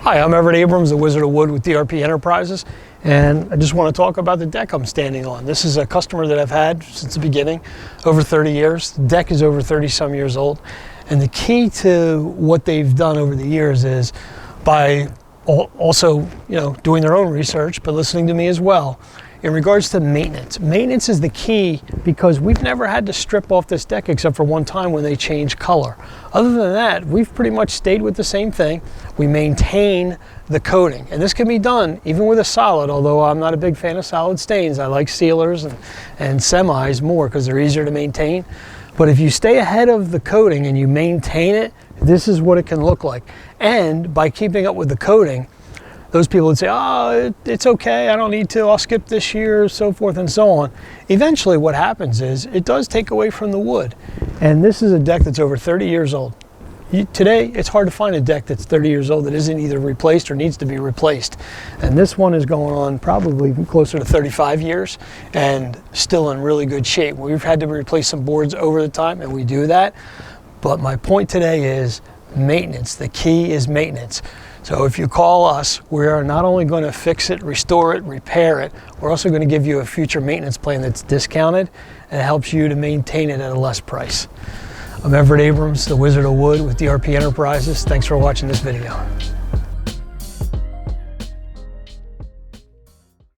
Hi, I'm Everett Abrams, the Wizard of Wood with DRP Enterprises, and I just want to talk about the deck I'm standing on. This is a customer that I've had since the beginning, over 30 years. The deck is over 30 some years old, and the key to what they've done over the years is by also, doing their own research, but listening to me as well. In regards to maintenance, maintenance is the key because we've never had to strip off this deck except for one time when they changed color. Other than that, we've pretty much stayed with the same thing. We maintain the coating, and this can be done even with a solid, although I'm not a big fan of solid stains. I like sealers and semis more because they're easier to maintain. But if you stay ahead of the coating and you maintain it, this is what it can look like. And by keeping up with the coating, those people would say, oh, it's okay, I don't need to, I'll skip this year, so forth and so on. Eventually what happens is it does take away from the wood. And this is a deck that's over 30 years old. Today, it's hard to find a deck that's 30 years old that isn't either replaced or needs to be replaced. And this one is going on probably closer to 35 years and still in really good shape. We've had to replace some boards over the time, and we do that. But my point today is maintenance. The key is maintenance. So if you call us, we are not only going to fix it, restore it, repair it, we're also going to give you a future maintenance plan that's discounted and it helps you to maintain it at a less price. I'm Everett Abrams, the Wizard of Wood with DRP Enterprises. Thanks for watching this video.